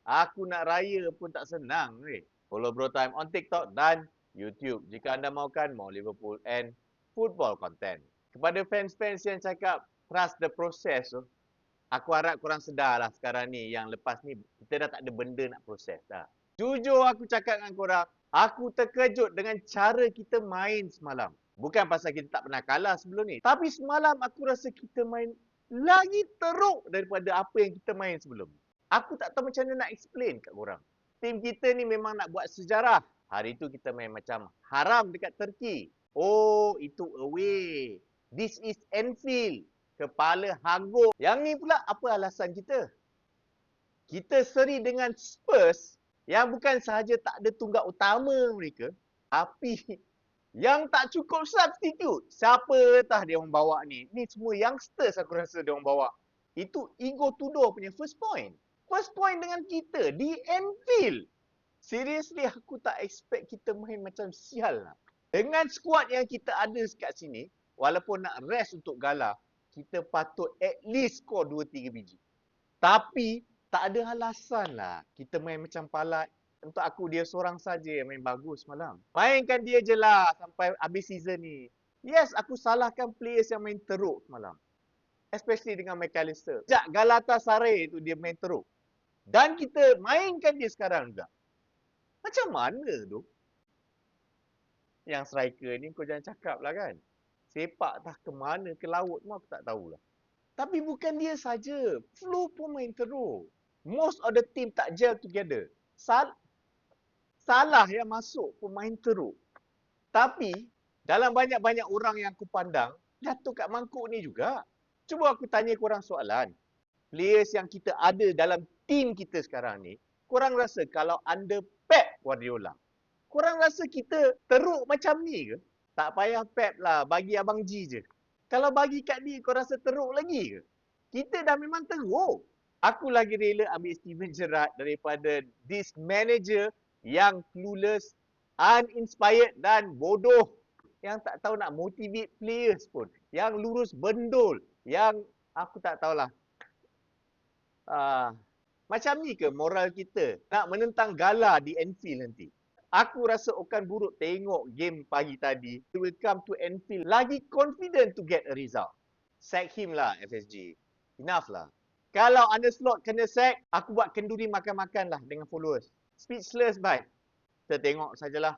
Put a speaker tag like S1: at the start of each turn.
S1: Aku nak raya pun tak senang weh. Follow Bro Time on TikTok dan YouTube jika anda mahukan more Liverpool and football content. Kepada fans-fans yang cakap trust the process tu, aku harap korang sedar lah sekarang ni yang lepas ni kita dah tak ada benda nak proses dah. Jujur aku cakap dengan korang, aku terkejut dengan cara kita main semalam. Bukan pasal kita tak pernah kalah sebelum ni. Tapi semalam aku rasa kita main lagi teruk daripada apa yang kita main sebelum. Aku tak tahu macam mana nak explain kat korang. Tim kita ni memang nak buat sejarah. Hari tu kita main macam haram dekat Turki. Oh, itu away. This is Anfield. Kepala hangus. Yang ni pula apa alasan kita? Kita seri dengan Spurs yang bukan sahaja tak ada tunggak utama mereka, tapi yang tak cukup substitute. Siapa tah dia orang bawa ni? Ni semua youngsters aku rasa dia orang bawa. Itu Ego Tudor punya first point. First point dengan kita di Anfield. Seriously aku tak expect kita main macam sial lah. Dengan skuad yang kita ada kat sini, walaupun nak rest untuk Gala, kita patut at least score 2-3 biji. Tapi tak ada alasan lah kita main macam palat. Untuk aku dia seorang saja yang main bagus malam. Mainkan dia je lah sampai habis season ni. Yes, aku salahkan players yang main teruk malam. Especially dengan McAllister. Sejak Galatasaray tu dia main teruk. Dan kita mainkan dia sekarang juga. Macam mana tu? Yang striker ni kau jangan cakap lah kan. Sepak tah ke mana, ke laut pun aku tak tahulah. Tapi bukan dia saja. Flu pun main teruk. Most of the team tak gel together. Salah yang masuk pun main teruk. Tapi dalam banyak-banyak orang yang aku pandang, jatuh kat mangkuk ni juga. Cuba aku tanya korang soalan. Players yang kita ada dalam team kita sekarang ni, korang rasa kalau under Pep Guardiola, korang rasa kita teruk macam ni ke? Tak payah Pep lah, bagi Abang G je. Kalau bagi kat dia, kau rasa teruk lagi ke? Kita dah memang teruk. Aku lagi rela ambil Steven Gerrard daripada this manager yang clueless, uninspired dan bodoh. Yang tak tahu nak motivate players pun. Yang lurus bendul. Yang aku tak tahulah. Macam ni ke moral kita? Nak menentang Gala di Anfield nanti? Aku rasa Okan Buruk tengok game pagi tadi. He will come to Anfield lagi confident to get a result. Sack him lah FSG. Enough lah. Kalau Arne Slot kena sack, aku buat kenduri makan-makan lah dengan followers. Speechless, bye. Kita tengok sajalah.